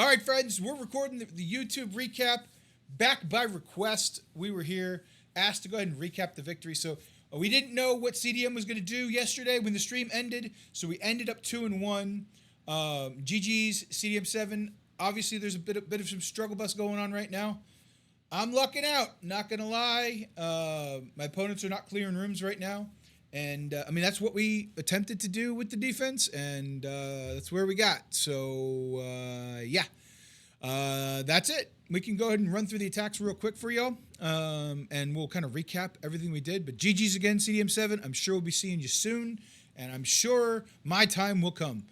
right, friends, we're recording the YouTube recap back by request. We were here asked to go ahead and recap the victory. So we didn't know what CDM was going to do yesterday when the stream ended. So we ended up 2-1. GG's, CdmSeven. Obviously, there's a bit of some struggle bus going on right now. I'm lucking out, not going to lie. My opponents are not clearing rooms right now. And, I mean, that's what we attempted to do with the defense, and that's where we got. So, yeah, that's it. We can go ahead and run through the attacks real quick for y'all, and we'll kind of recap everything we did. But GG's again, CdmSeven. I'm sure we'll be seeing you soon, and I'm sure my time will come.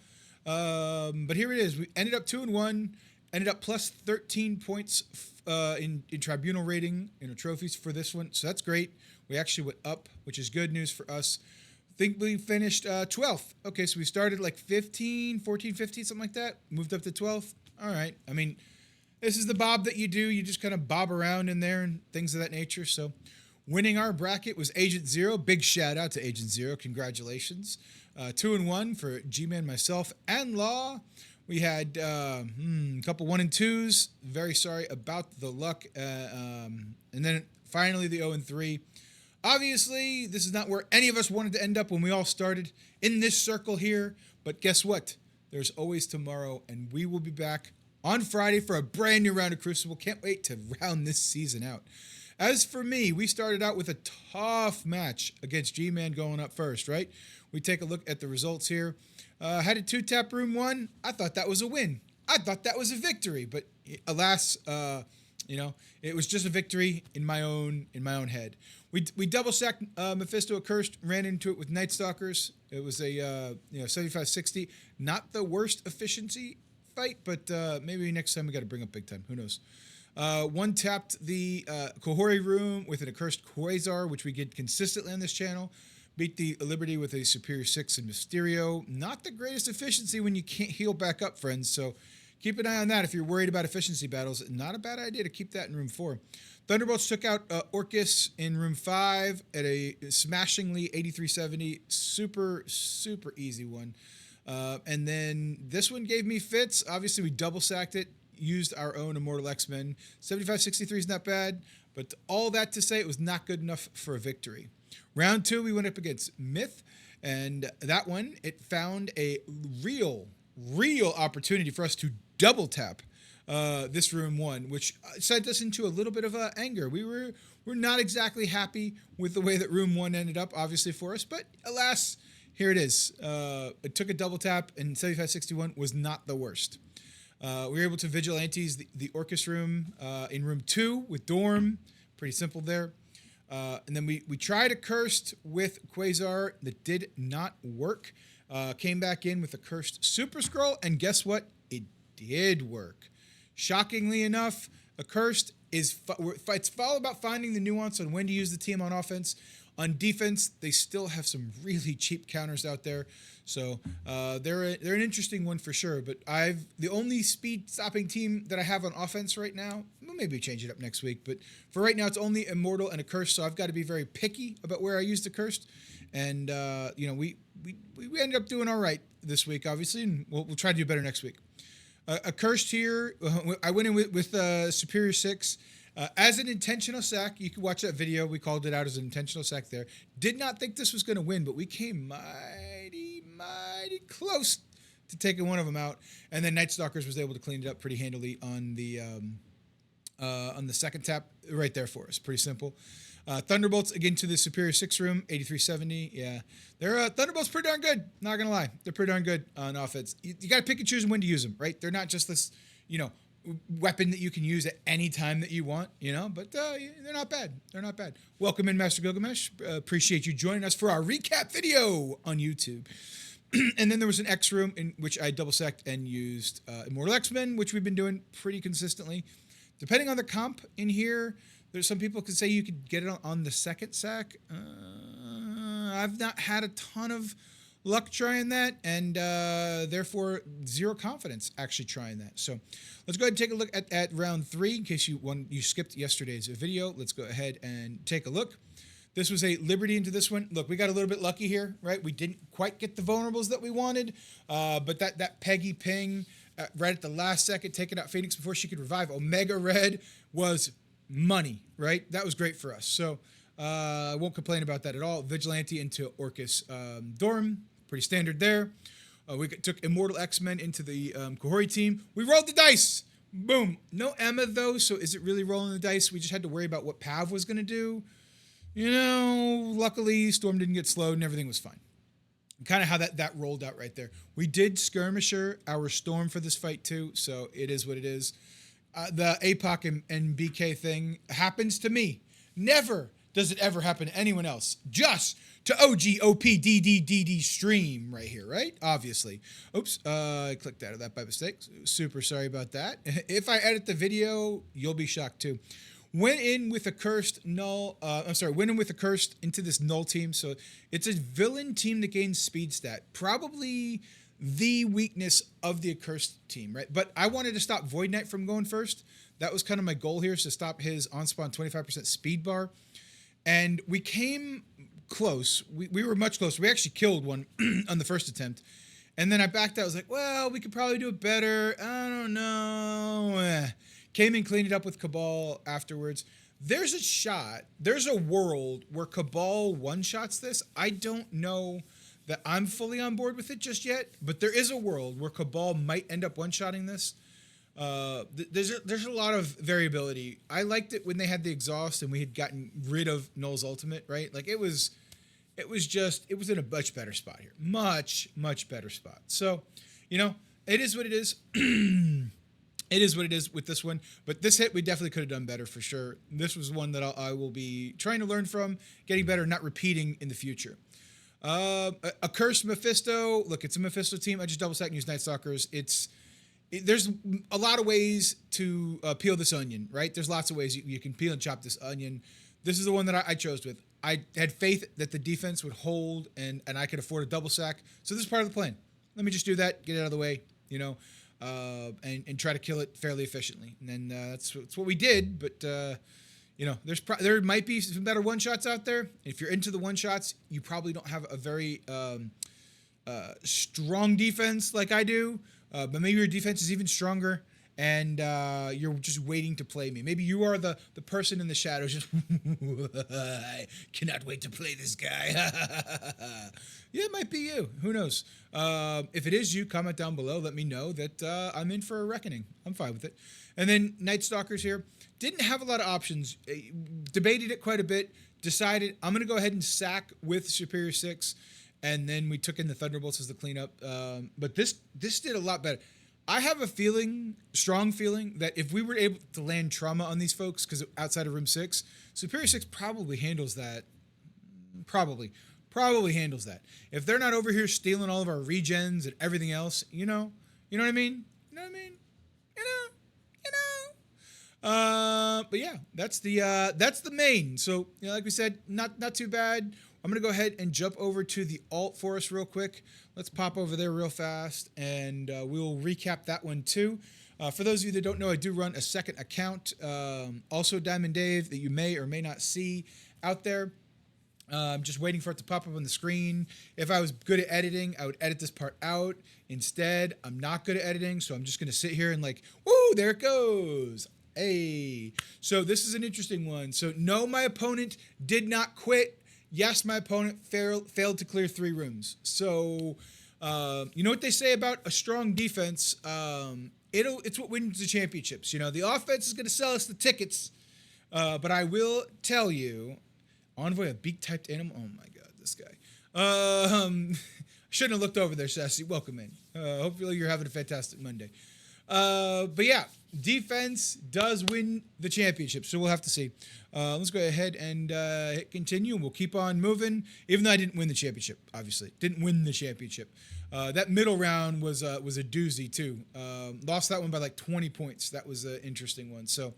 But here it is. We ended up 2-1, ended up plus 13 points in tribunal rating, trophies for this one. So that's great. We actually went up, which is good news for us. I think we finished 12th. Okay, so we started like 14, 15, something like that. Moved up to 12th. All right. I mean, this is the bob that you do. You just kind of bob around in there and things of that nature. So winning our bracket was Agent Zero. Big shout out to Agent Zero. Congratulations. 2-1 for G-Man, myself, and Law. We had a couple 1 and 2s. Very sorry about the luck. And then finally the 0-3. Obviously, this is not where any of us wanted to end up when we all started in this circle here. But guess what? There's always tomorrow, and we will be back on Friday for a brand new round of Crucible. Can't wait to round this season out. As for me, we started out with a tough match against G-Man going up first, right? We take a look at the results here. Had a 2-tap room 1. I thought that was a win. I thought that was a victory, but alas, it was just a victory in my own head. We double sacked Mephisto Accursed, ran into it with Night Stalkers. It was a 75-60, not the worst efficiency fight, but maybe next time we got to bring up big time. Who knows? One tapped the Kohori room with an Accursed Quasar, which we get consistently on this channel. Beat the Liberty with a Superior 6 and Mysterio. Not the greatest efficiency when you can't heal back up, friends. So keep an eye on that if you're worried about efficiency battles. Not a bad idea to keep that in room 4. Thunderbolts took out Orcus in room 5 at a smashingly 8370. Super, super easy one. And then this one gave me fits. Obviously, we double sacked it. Used our own Immortal X-Men. 75-63 is not bad. But all that to say, it was not good enough for a victory. Round 2, we went up against Myth, and that one, it found a real opportunity for us to double tap this room 1, which sent us into a little bit of anger. We're not exactly happy with the way that room 1 ended up, obviously, for us, but alas, here it is. It took a double tap, and 75-61 was not the worst. We were able to Vigilantes the Orcus room in room 2 with Dorm. Pretty simple there. And then we tried a Cursed with Quasar that did not work. Came back in with a Cursed Super Scroll, and guess what? It did work. Shockingly enough, a Cursed it's all about finding the nuance on when to use the team on offense. On defense, they still have some really cheap counters out there. So they're an interesting one for sure. But the only speed stopping team that I have on offense right now, we'll maybe change it up next week. But for right now, it's only Immortal and a Cursed. So I've got to be very picky about where I use the Cursed. And we ended up doing all right this week, obviously, and we'll try to do better next week. A Cursed here, I went in with Superior 6. As an intentional sack, you can watch that video. We called it out as an intentional sack there. Did not think this was going to win, but we came mighty close to taking one of them out. And then Night Stalkers was able to clean it up pretty handily on the second tap right there for us. Pretty simple. Thunderbolts, again, to the Superior 6 room, 8370. Yeah, they're Thunderbolts pretty darn good. Not going to lie. They're pretty darn good on offense. You got to pick and choose when to use them, right? They're not just this, weapon that you can use at any time that you want, but they're not bad. They're not bad. Welcome in, Master Gilgamesh. Appreciate you joining us for our recap video on YouTube. And then there was an X room in which I double sacked and used Immortal X-Men, which we've been doing pretty consistently. Depending on the comp in here, there's some people could say you could get it on the second sack. I've not had a ton of luck trying that, and therefore zero confidence actually trying that. So let's go ahead and take a look at round 3 in case you skipped yesterday's video. Let's go ahead and take a look. This was a Liberty into this one. Look, we got a little bit lucky here, right? We didn't quite get the vulnerables that we wanted, but that Peggy ping right at the last second, taking out Phoenix before she could revive. Omega Red was money, right? That was great for us. So I won't complain about that at all. Vigilante into Orcus Dorm, pretty standard there. We took Immortal X-Men into the Kahori team. We rolled the dice. Boom. No Emma, though, so is it really rolling the dice? We just had to worry about what Pav was going to do. You know, luckily, Storm didn't get slowed and everything was fine. Kind of how that rolled out right there. We did skirmisher our Storm for this fight, too, so it is what it is. The APOC and BK thing happens to me. Never does it ever happen to anyone else. Just to OGOPDDDD stream right here, right? Obviously. Oops, I clicked out of that by mistake. Super sorry about that. If I edit the video, you'll be shocked too. Went in with a cursed null. Went in with a cursed into this null team. So it's a villain team that gains speed stat. Probably the weakness of the accursed team, right? But I wanted to stop Void Knight from going first. That was kind of my goal here, is to stop his on-spawn 25% speed bar. And we came close. We were much closer. We actually killed one on the first attempt. And then I backed out. I was like, well, we could probably do it better. I don't know. Came and cleaned it up with Cabal afterwards. There's a shot. There's a world where Cabal one-shots this. I don't know that I'm fully on board with it just yet, but there is a world where Cabal might end up one-shotting this. There's a lot of variability. I liked it when they had the exhaust and we had gotten rid of Null's ultimate, right? Like it was in a much better spot here. Much better spot. So, you know, it is what it is. It is what it is with this one. But this hit, we definitely could have done better for sure. This was one that I will be trying to learn from, getting better, not repeating in the future. A cursed Mephisto. Look, it's a Mephisto team. I just double stack and use Night Stalkers. There's a lot of ways to peel this onion, right? There's lots of ways you can peel and chop this onion. This is the one that I chose with. I had faith that the defense would hold and I could afford a double sack. So this is part of the plan. Let me just do that, get it out of the way, you know, and try to kill it fairly efficiently. And then that's what we did. But, you know, there might be some better one-shots out there. If you're into the one-shots, you probably don't have a very strong defense like I do. But maybe your defense is even stronger, and you're just waiting to play me. Maybe you are the person in the shadows, just I cannot wait to play this guy. Yeah, it might be you. Who knows? If it is you, comment down below. Let me know that I'm in for a reckoning. I'm fine with it. And then Night Stalkers here. Didn't have a lot of options. Debated it quite a bit. Decided I'm going to go ahead and sack with Superior 6. And then we took in the Thunderbolts as the cleanup. But this did a lot better. I have a strong feeling that if we were able to land trauma on these folks, because outside of room 6, Superior 6 probably handles that. Probably handles that. If they're not over here stealing all of our regens and everything else, you know what I mean? You know what I mean? But yeah, that's the main. So, you know, like we said, not too bad. I'm going to go ahead and jump over to the alt for us real quick. Let's pop over there real fast, and we'll recap that one too. For those of you that don't know, I do run a second account, also Diamond Dave, that you may or may not see out there. I'm just waiting for it to pop up on the screen. If I was good at editing, I would edit this part out. Instead, I'm not good at editing, so I'm just going to sit here and like, woo, there it goes. Hey. So this is an interesting one. So no, my opponent did not quit. Yes, my opponent failed to clear 3 rooms. So, you know what they say about a strong defense? It's what wins the championships. You know, the offense is going to sell us the tickets. But I will tell you, Envoy, a beak-typed animal. Oh my God, this guy. Shouldn't have looked over there, Sassy. Welcome in. Hopefully you're having a fantastic Monday. But yeah, defense does win the championship, so we'll have to see. Let's go ahead and hit continue, and we'll keep on moving, even though I didn't win the championship, obviously. Didn't win the championship. That middle round was a doozy, too. Lost that one by like 20 points. That was an interesting one. So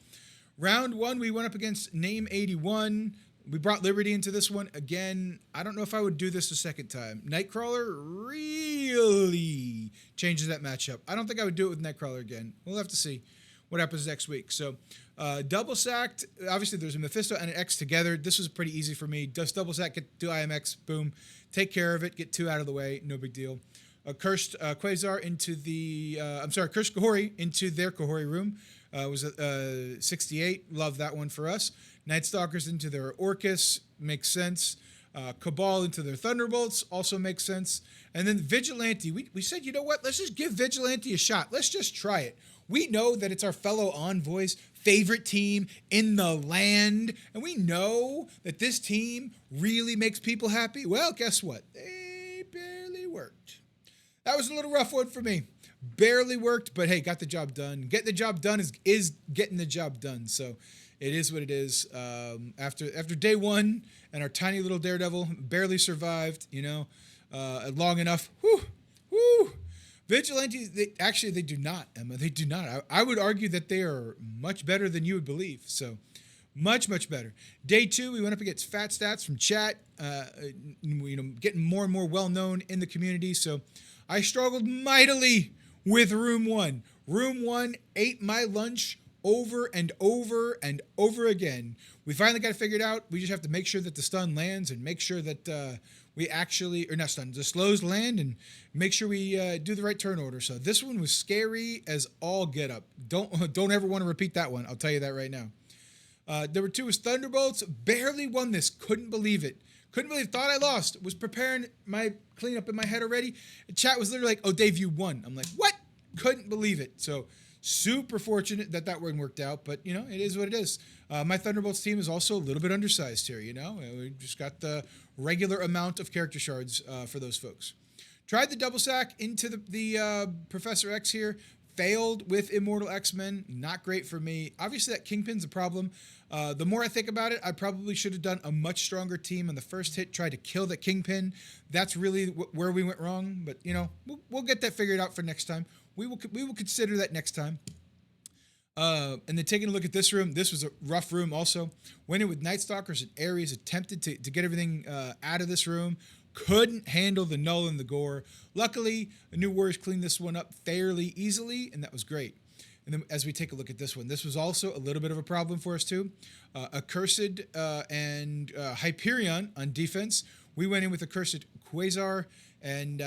round 1, we went up against Name 81. We brought Liberty into this one. Again, I don't know if I would do this a second time. Nightcrawler really changes that matchup. I don't think I would do it with Nightcrawler again. We'll have to see what happens next week. So, double sacked. Obviously, there's a Mephisto and an X together. This was pretty easy for me. Just double sack, get 2 IMX, boom. Take care of it, get 2 out of the way. No big deal. Cursed Quasar into the Cursed Kahori into their Kahori room. Was 68. Love that one for us. Night Stalkers into their Orcus, makes sense. Cabal into their Thunderbolts, also makes sense. And then Vigilante, we said, you know what? Let's just give Vigilante a shot. Let's just try it. We know that it's our fellow Envoy's favorite team in the land, and we know that this team really makes people happy. Well, guess what? They barely worked. That was a little rough one for me. Barely worked, but hey, got the job done. Getting the job done is getting the job done. So it is what it is. After day one, and our tiny little Daredevil barely survived, long enough. Whoo. Vigilantes, they do not, Emma. They do not. I would argue that they are much better than you would believe. So much better. Day two, we went up against Fat Stats from chat. Getting more and more well known in the community. So I struggled mightily with Room 1. Room 1 ate my lunch over and over and over again. We finally got it figured out. We just have to make sure that the stun lands and make sure that we actually, or not stun, the slows land and make sure we do the right turn order. So this one was scary as all get up. Don't ever want to repeat that one. I'll tell you that right now. Number 2 was Thunderbolts. Barely won this. Couldn't believe it. Thought I lost. Was preparing my cleanup in my head already. And chat was literally like, oh, Dave, you won. I'm like, what? Couldn't believe it. So super fortunate that one worked out, but it is what it is. My Thunderbolts team is also a little bit undersized here. We just got the regular amount of character shards for those folks. Tried the double sack into the Professor X here. Failed with Immortal X-Men. Not great for me. Obviously, that Kingpin's a problem. The more I think about it, I probably should have done a much stronger team on the first hit, tried to kill the Kingpin. That's really where we went wrong. But, we'll get that figured out for next time. We will consider that next time. And then taking a look at this room, this was a rough room also. Went in with Night Stalkers and Ares, attempted to get everything out of this room. Couldn't handle the Null and the Gore. Luckily, the New Warriors cleaned this one up fairly easily, and that was great. And then as we take a look at this one, this was also a little bit of a problem for us too. Accursed and Hyperion on defense. We went in with Accursed Quasar, and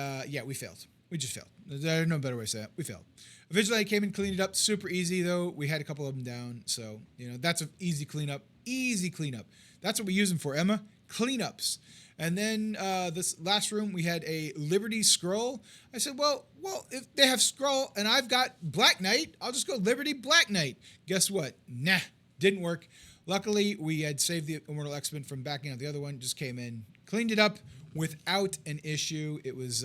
we failed. We just failed. There's no better way to say that. We failed. Vigilante came and cleaned it up. Super easy, though. We had a couple of them down. So, that's an easy cleanup. Easy cleanup. That's what we use them for, Emma. Cleanups. And then this last room, we had a Liberty Scroll. I said, well, if they have Scroll and I've got Black Knight, I'll just go Liberty Black Knight. Guess what? Nah, didn't work. Luckily, we had saved the Immortal X-Men from backing out the other one. Just came in, cleaned it up without an issue. It was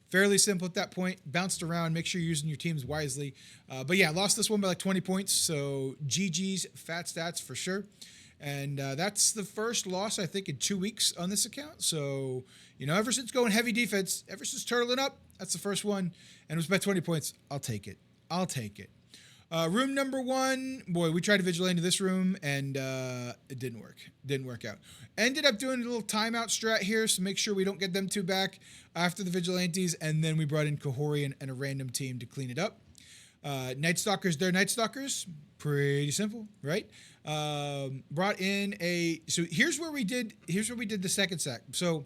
fairly simple at that point. Bounced around. Make sure you're using your teams wisely. But yeah, lost this one by like 20 points. So GG's, Fat Stats for sure. And that's the first loss, I think, in 2 weeks on this account. So, ever since going heavy defense, ever since turtling up, that's the first one. And it was by 20 points. I'll take it. Room number 1, boy, we tried to vigilante this room, and it didn't work. Didn't work out. Ended up doing a little timeout strat here, so make sure we don't get them 2 back after the vigilantes. And then we brought in Kahori and a random team to clean it up. Night Stalkers, they're Night Stalkers. Pretty simple, right? Brought in so here's where we did the second sack. So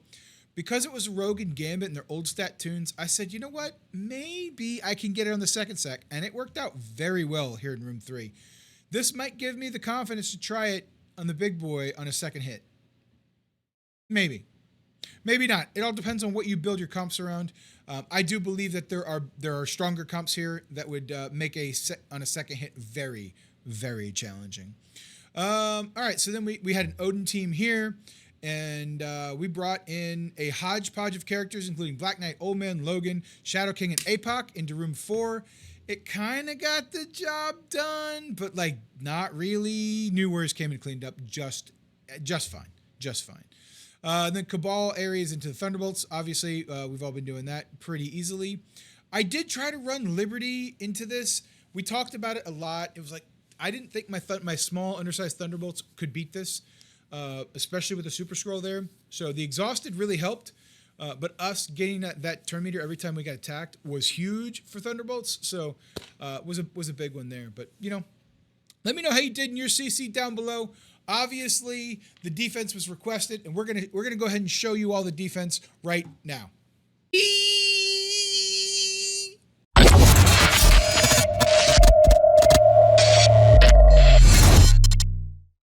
because it was Rogue and Gambit and their old stat tunes, I said, you know what? Maybe I can get it on the second sack. And it worked out very well here in room 3. This might give me the confidence to try it on the big boy on a second hit. Maybe not. It all depends on what you build your comps around. I do believe that there are stronger comps here that would make on a second hit very, very challenging. All right, so then we had an Odin team here, and we brought in a hodgepodge of characters, including Black Knight, Old Man, Logan, Shadow King, and APOC into room 4. It kind of got the job done, but not really. New Warriors came and cleaned up just fine. Then Cabal Ares into the Thunderbolts. Obviously, we've all been doing that pretty easily. I did try to run Liberty into this. We talked about it a lot. It was like, I didn't think my small, undersized Thunderbolts could beat this, especially with the Super Scroll there. So the Exhausted really helped, but us getting that turn meter every time we got attacked was huge for Thunderbolts. So was a big one there. But, let me know how you did in your CC down below. Obviously, the defense was requested, and we're gonna go ahead and show you all the defense right now.